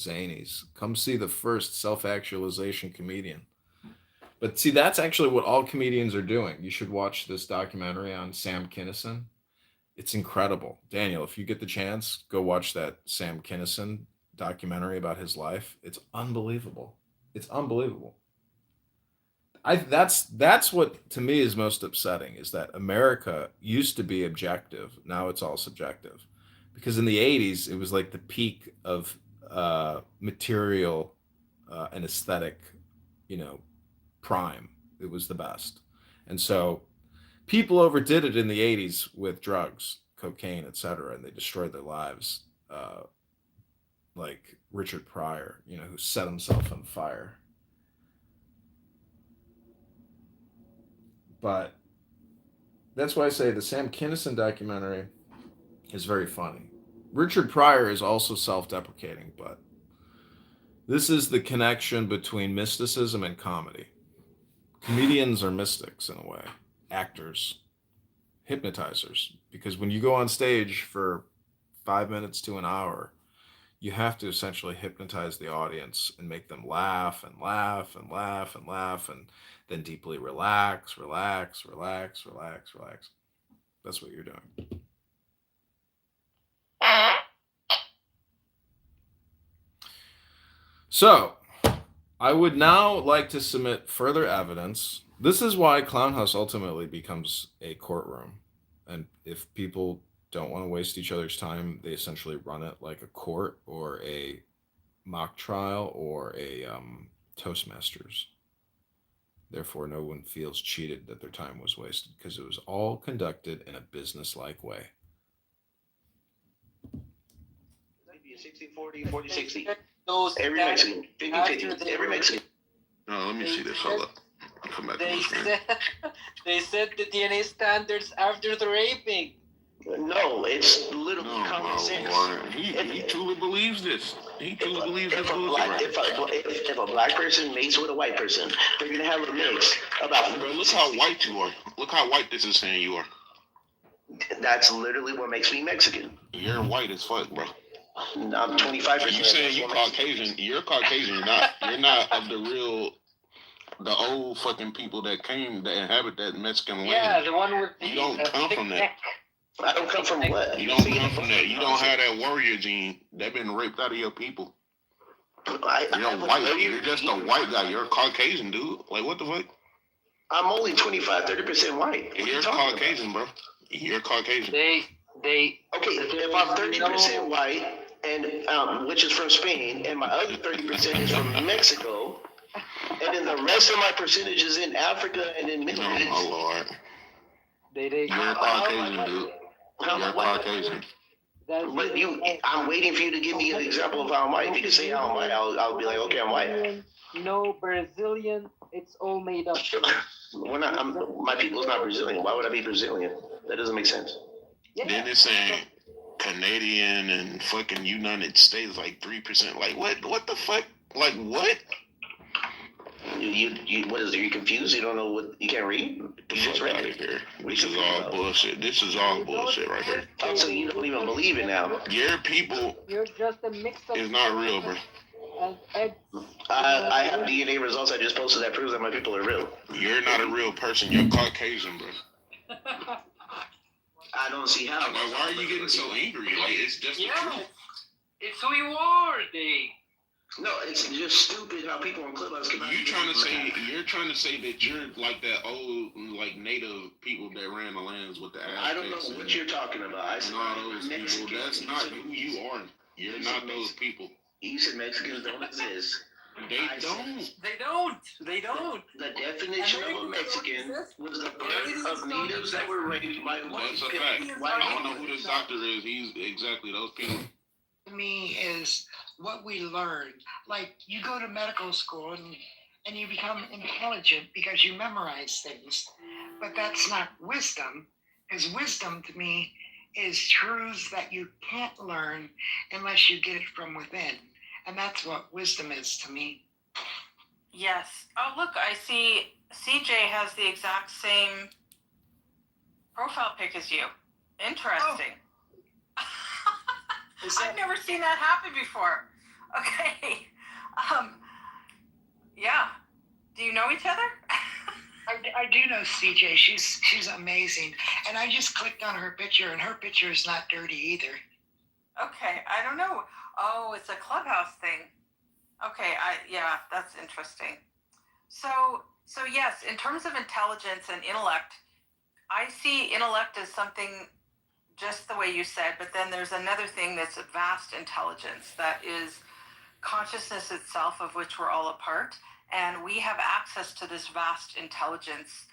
Zanies. Come see the first self-actualization comedian. But see, that's actually what all comedians are doing. You should watch this documentary on Sam Kinison. It's incredible. Daniel, if you get the chance, go watch that Sam Kinison documentary about his life. It's unbelievable. It's unbelievable. That's what to me is most upsetting is that America used to be objective. Now it's all subjective. Because in the 80s, it was like the peak of material and aesthetic, you know, prime. It was the best. And so people overdid it in the 80s with drugs, cocaine, etc., and they destroyed their lives. Like Richard Pryor, who set himself on fire. But that's why I say the Sam Kinison documentary is very funny. Richard Pryor is also self deprecating, but this is the connection between mysticism and comedy. Comedians are mystics in a way, actors, hypnotizers, because when you go on stage for 5 minutes to an hour, you have to essentially hypnotize the audience and make them laugh and laugh and laugh and laugh and then deeply relax, relax, relax, relax, relax. That's what you're doing. So, I would now like to submit further evidence. This is why Clown House ultimately becomes a courtroom. And if people don't want to waste each other's time, they essentially run it like a court or a mock trial or a Toastmasters. Therefore, no one feels cheated that their time was wasted because it was all conducted in a business-like way. Maybe a 60-40, 40-60. Every Mexican. 50-50. Every Mexican. No, let me see this. Hold up. I'll come back to They this, man. said, they set the DNA standards after the raping. No, it's literally No, common sense. He truly believes this. He truly believes this bullshit. If a black person mates with a white person, they're gonna have a mix about. Bro, look how white you are. Look how white this is saying you are. That's literally what makes me Mexican. You're white as fuck, bro. I'm 25%. You saying you're Caucasian? You're Caucasian. You're not of the old fucking people that inhabit that Mexican land. Yeah, the one with the You don't come from that. neck. I don't come from what? You don't come from that. You don't have that warrior gene. They've been raped out of your people. You're white. You're just a white guy. You're a Caucasian, dude. Like, what the fuck? I'm only 25-30% white. You're Caucasian, bro. You're Caucasian. They. Okay, if I'm 30% white, and which is from Spain, and my other 30% is from Mexico, and then the rest of my percentage is in Africa and in Middle East. Oh, Lord. You're Caucasian, dude. You're Caucasian. But I'm waiting for you to give me an example of how I'm white. If you can say how I'm white, I'll be like, okay, I'm white. No, Brazilian, it's all made up. My people's not Brazilian. Why would I be Brazilian? That doesn't make sense. Yeah. Then it's saying Canadian and fucking United States like 3%. Like what? What the fuck? Like what? What is it? You confused? You don't know what you can't read? Get out of here. This is all bullshit. This is all bullshit right here. Oh, so you don't even believe it now? Your people You're just a mix of. is not real, bro. I have DNA results I just posted that proves that my people are real. You're not a real person. You're Caucasian, bro. I don't see how. Like, why are you getting so angry? Like, it's just the truth. It's who you are, No, it's just stupid how people on Clubhouse can. You're trying to say that you're like that old, like native people that ran the lands with the Aztecs. I don't know what you're talking about. I said those people. That's not who you are. You're not those people. You said Mexicans don't exist. They don't. They don't. The definition of a Mexican was the birth of natives that were raped by white people. That's a fact. I don't know who this doctor is. He's exactly those people. Me is what we learn. Like you go to medical school and you become intelligent because you memorize things. But that's not wisdom, because wisdom to me is truths that you can't learn unless you get it from within. And that's what wisdom is to me. Yes. Oh, look, I see CJ has the exact same profile pic as you. Interesting. Oh. I've never seen that happen before. Okay. Um, yeah. Do you know each other? I do know CJ. She's amazing, and I just clicked on her picture, and her picture is not dirty either. Okay, I don't know. Oh, it's a Clubhouse thing. Okay, yeah, that's interesting. So yes, in terms of intelligence and intellect, I see intellect as something just the way you said, but then there's another thing that's vast intelligence that is consciousness itself, of which we're all a part. And we have access to this vast intelligence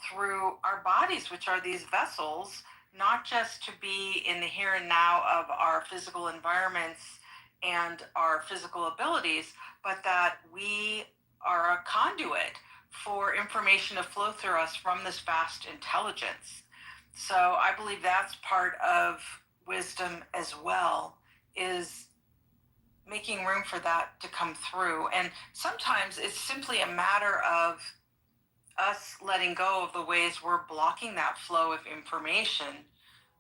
through our bodies, which are these vessels, not just to be in the here and now of our physical environments and our physical abilities, but that we are a conduit for information to flow through us from this vast intelligence. So I believe that's part of wisdom as well, is making room for that to come through. And sometimes it's simply a matter of us letting go of the ways we're blocking that flow of information.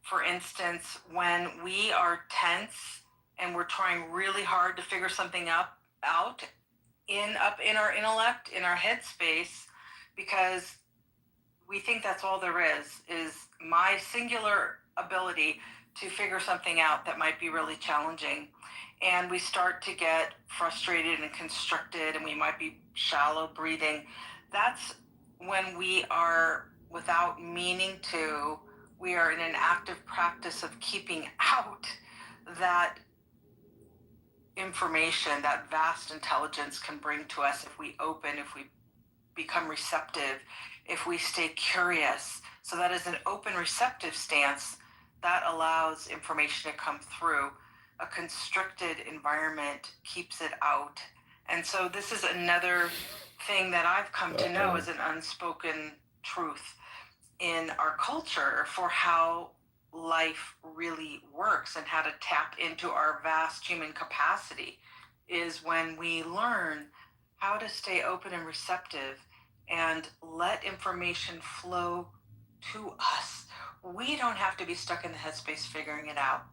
For instance, when we are tense and we're trying really hard to figure something out up in our intellect, in our headspace, because we think that's all there is my singular ability to figure something out that might be really challenging. And we start to get frustrated and constricted, and we might be shallow breathing. That's when we are, without meaning to, we are in an active practice of keeping out that information that vast intelligence can bring to us if we open, if we become receptive, if we stay curious. So that is an open, receptive stance that allows information to come through. A constricted environment keeps it out. And so this is another thing that I've come to know as an unspoken truth in our culture for how life really works and how to tap into our vast human capacity, is when we learn how to stay open and receptive and let information flow to us. We don't have to be stuck in the headspace figuring it out.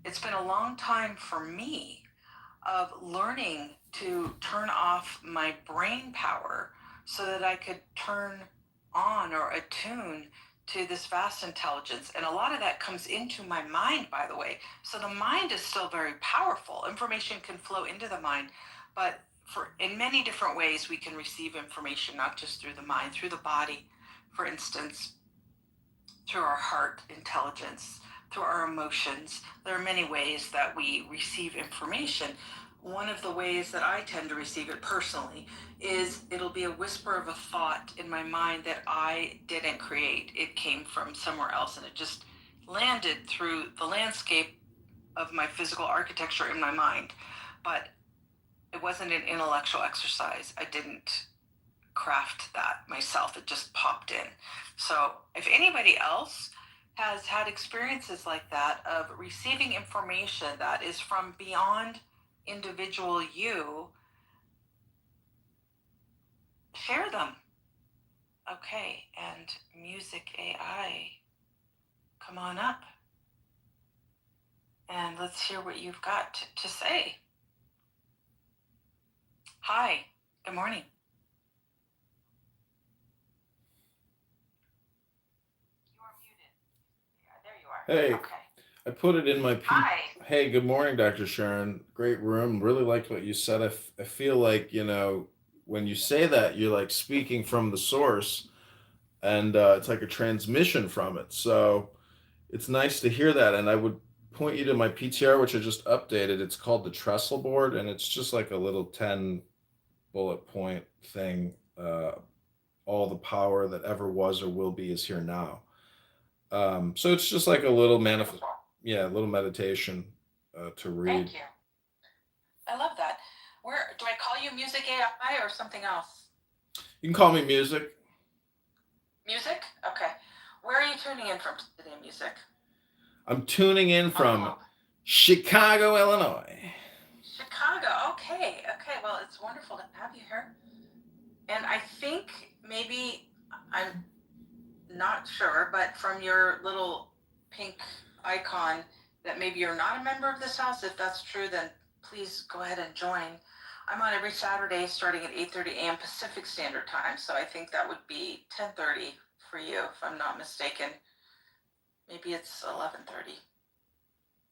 It's been a long time for me of learning to turn off my brain power so that I could turn on or attune to this vast intelligence. And a lot of that comes into my mind, by the way. So the mind is still very powerful. Information can flow into the mind, but in many different ways we can receive information, not just through the mind, through the body, for instance, through our heart intelligence, through our emotions. There are many ways that we receive information. One of the ways that I tend to receive it personally is it'll be a whisper of a thought in my mind that I didn't create. It came from somewhere else, and it just landed through the landscape of my physical architecture in my mind. But it wasn't an intellectual exercise. I didn't craft that myself. It just popped in. So if anybody else has had experiences like that of receiving information that is from beyond individual you, share them. Okay, and Music AI, come on up and let's hear what you've got to say. Hi, good morning. Hey, Okay. I put it in my Hi. Hey, good morning, Dr. Sharon. Great room. Really liked what you said. I feel like, when you say that, you're like speaking from the source, and it's like a transmission from it. So it's nice to hear that. And I would point you to my PTR, which I just updated. It's called the Trestle Board, and it's just like a little 10 bullet point thing. All the power that ever was or will be is here now. So it's just like a little a little meditation to read. Thank you. I love that. Where do I call you Music AI or something else? You can call me Music. Music? Okay. Where are you tuning in from today, Music? I'm tuning in from Chicago, Illinois. Chicago. Okay. Okay. Well, it's wonderful to have you here. And I think maybe, I'm not sure, but from your little pink icon, that maybe you're not a member of this house. If that's true, then please go ahead and join. I'm on every Saturday starting at 8:30 a.m. Pacific Standard Time, so I think that would be 10:30 for you, if I'm not mistaken. Maybe it's 11:30.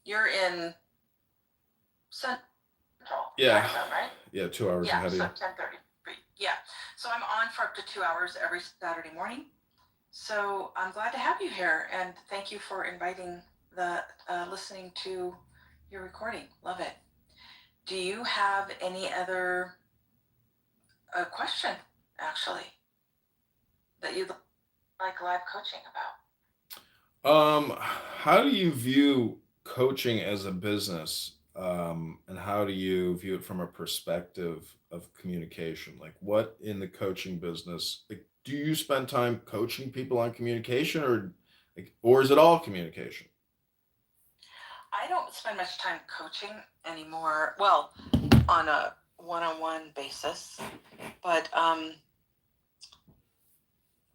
You're in Central Yeah. time zone, right? Yeah, 2 hours Yeah, ahead of so you. 10:30. Yeah, so I'm on for up to 2 hours every Saturday morning. So I'm glad to have you here, and thank you for inviting the listening to your recording. Love it. Do you have any other question, actually, that you'd like live coaching about? How do you view coaching as a business? And how do you view it from a perspective of communication? Like, what in the coaching business, like, do you spend time coaching people on communication, or is it all communication? I don't spend much time coaching anymore. Well, on a one-on-one basis, but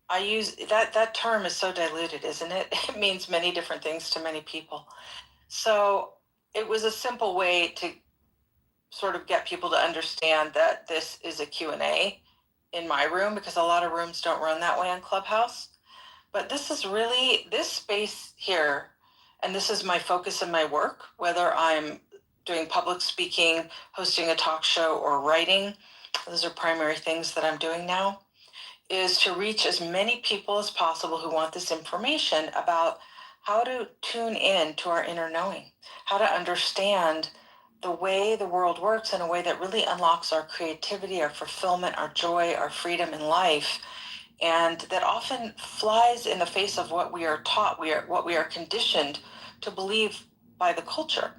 I use that term is so diluted, isn't it? It means many different things to many people. So it was a simple way to sort of get people to understand that this is a Q&A in my room, because a lot of rooms don't run that way on Clubhouse. But this is really this space here, and this is my focus in my work, whether I'm doing public speaking, hosting a talk show, or writing. Those are primary things that I'm doing now, is to reach as many people as possible who want this information about how to tune in to our inner knowing, how to understand the way the world works in a way that really unlocks our creativity, our fulfillment, our joy, our freedom in life, and that often flies in the face of what we are taught, what we are conditioned to believe by the culture.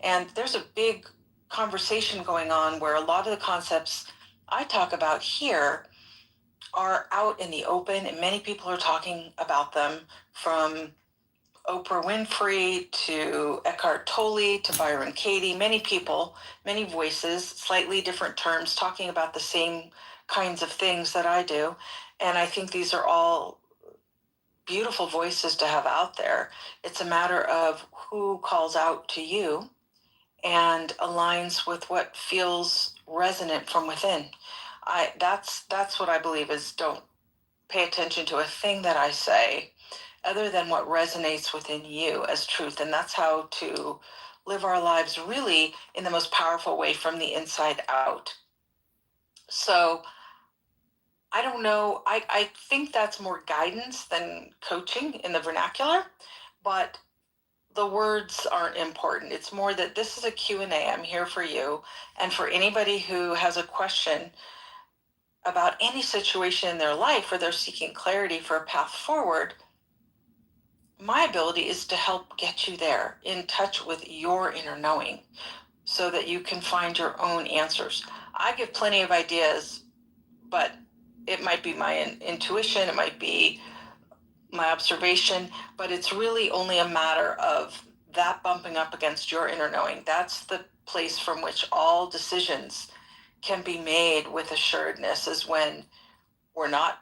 And there's a big conversation going on where a lot of the concepts I talk about here are out in the open, and many people are talking about them, from Oprah Winfrey to Eckhart Tolle to Byron Katie. Many people, many voices, slightly different terms, talking about the same kinds of things that I do. And I think these are all beautiful voices to have out there. It's a matter of who calls out to you and aligns with what feels resonant from within. That's what I believe is, don't pay attention to a thing that I say other than what resonates within you as truth. And that's how to live our lives really in the most powerful way, from the inside out. So I don't know. I think that's more guidance than coaching in the vernacular, but the words aren't important. It's more that this is a Q&A. I'm here for you. And for anybody who has a question about any situation in their life, or they're seeking clarity for a path forward, my ability is to help get you there, in touch with your inner knowing, so that you can find your own answers. I give plenty of ideas, but it might be my intuition, it might be my observation, but it's really only a matter of that bumping up against your inner knowing. That's the place from which all decisions can be made with assuredness, is when we're not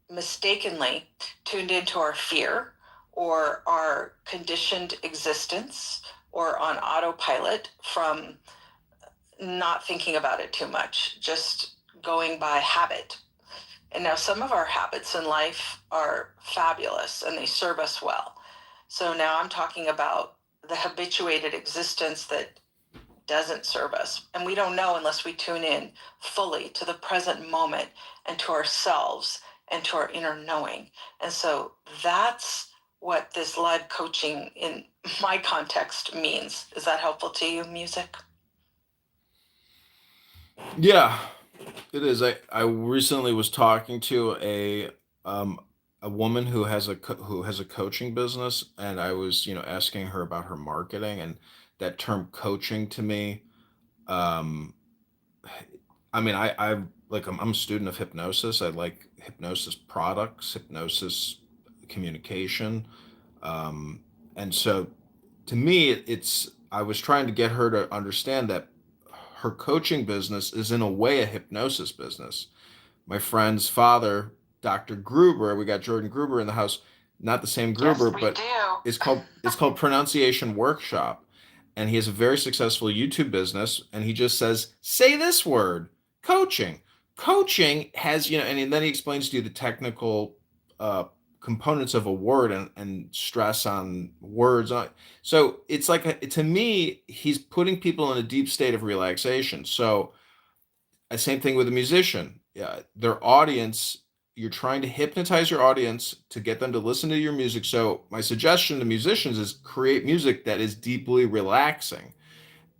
mistakenly tuned into our fear or our conditioned existence, or on autopilot from not thinking about it too much, just going by habit. And now some of our habits in life are fabulous and they serve us well. So now I'm talking about the habituated existence that doesn't serve us. And we don't know unless we tune in fully to the present moment and to ourselves and to our inner knowing. And so that's what this live coaching in my context means. Is that helpful to you, music? Yeah, it is. I recently was talking to a woman who has who has a coaching business, and I was, asking her about her marketing, and that term coaching to me. Um, I mean, I'm a student of hypnosis. I like hypnosis products, hypnosis communication, um, and so to me, it's. I was trying to get her to understand that her coaching business is in a way a hypnosis business. My friend's father, Dr. Gruber, we got Jordan Gruber in the house, not the same Gruber, Yes, we but do. it's called Pronunciation Workshop. and he has a very successful YouTube business, and he just says, say this word, coaching. Coaching has, and then he explains to you the technical components of a word and stress on words. So it's like, to me, he's putting people in a deep state of relaxation. So same thing with a musician. Yeah, their audience, you're trying to hypnotize your audience to get them to listen to your music. So my suggestion to musicians is create music that is deeply relaxing,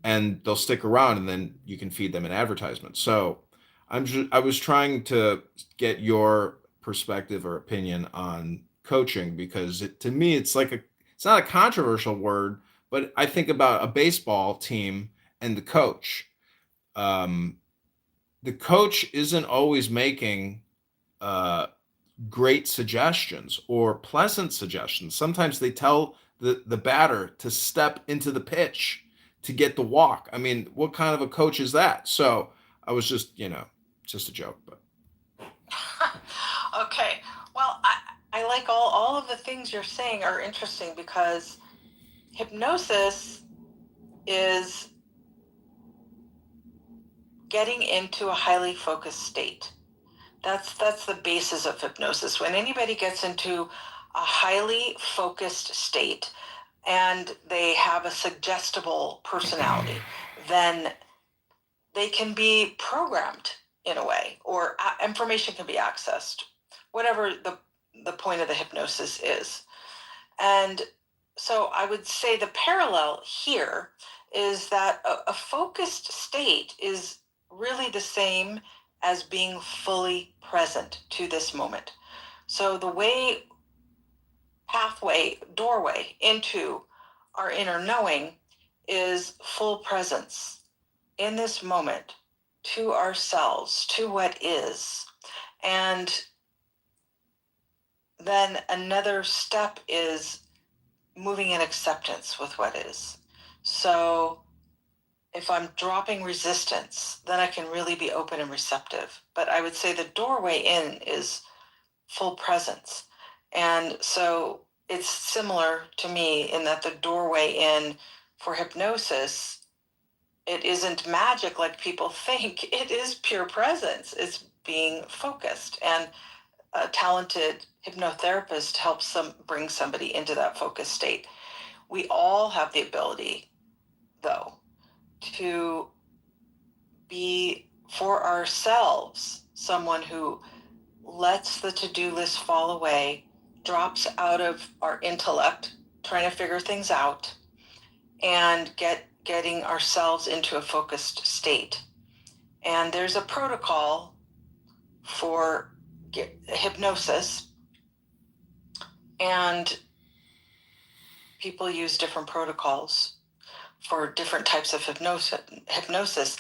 and they'll stick around, and then you can feed them an advertisement. So I was trying to get your perspective or opinion on coaching, because to me it's it's not a controversial word, but I think about a baseball team and the coach. Um, the coach isn't always making uh, great suggestions or pleasant suggestions. Sometimes they tell the batter to step into the pitch to get the walk. I mean, what kind of a coach is that? So I was just a joke, but Okay. Well, I like all of the things you're saying are interesting, because hypnosis is getting into a highly focused state. That's the basis of hypnosis. When anybody gets into a highly focused state and they have a suggestible personality, then they can be programmed in a way, or information can be accessed, whatever the point of the hypnosis is. And so I would say the parallel here is that a focused state is really the same as being fully present to this moment. So the doorway into our inner knowing is full presence in this moment to ourselves, to what is. And then another step is moving in acceptance with what is. So if I'm dropping resistance, then I can really be open and receptive. But I would say the doorway in is full presence. And so it's similar to me in that the doorway in for hypnosis, it isn't magic like people think. It is pure presence. It's being focused. And a talented hypnotherapist helps bring somebody into that focused state. We all have the ability, though, to be for ourselves someone who lets the to-do list fall away, drops out of our intellect, trying to figure things out, and getting ourselves into a focused state. And there's a protocol for hypnosis, and people use different protocols for different types of hypnosis.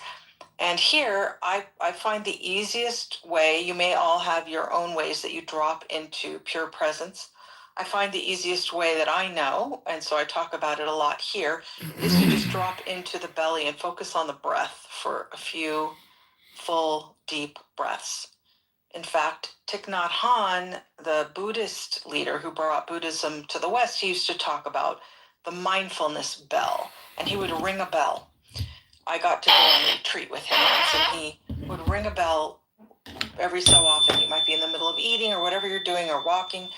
And here, I find the easiest way, you may all have your own ways that you drop into pure presence. I find the easiest way that I know, and so I talk about it a lot here, is to just drop into the belly and focus on the breath for a few full, deep breaths. In fact, Thich Nhat Hanh, the Buddhist leader who brought Buddhism to the West, he used to talk about the mindfulness bell, and he would ring a bell. I got to go on a retreat with him once, and he would ring a bell every so often. You might be in the middle of eating or whatever you're doing or walking,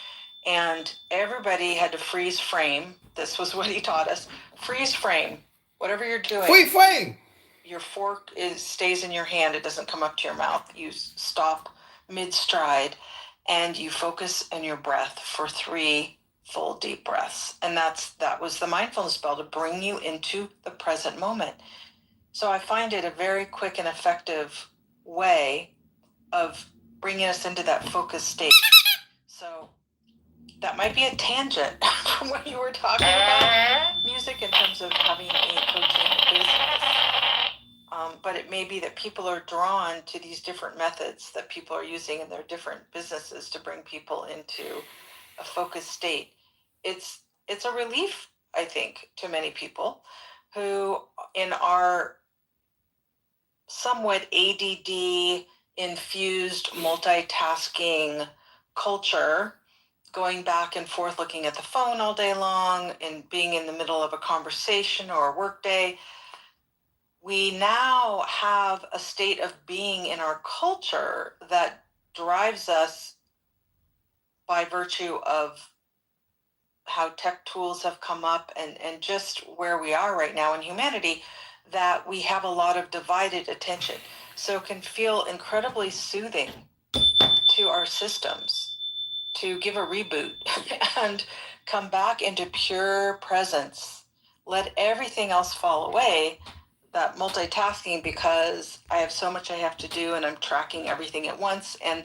and everybody had to freeze frame. This was what he taught us. Freeze frame. Whatever you're doing. Fui fui. Your fork stays in your hand. It doesn't come up to your mouth. You stop mid-stride, and you focus on your breath for 3 full deep breaths. And that was the mindfulness bell, to bring you into the present moment. So I find it a very quick and effective way of bringing us into that focused state. So that might be a tangent from what you were talking about music in terms of having a coaching business. But it may be that people are drawn to these different methods that people are using in their different businesses to bring people into a focused state. It's a relief, I think, to many people who, in our somewhat ADD infused multitasking culture, going back and forth looking at the phone all day long and being in the middle of a conversation or a work day. We now have a state of being in our culture that drives us by virtue of how tech tools have come up and just where we are right now in humanity, that we have a lot of divided attention. So it can feel incredibly soothing to our systems to give a reboot and come back into pure presence. Let everything else fall away, that multitasking, because I have so much I have to do and I'm tracking everything at once. And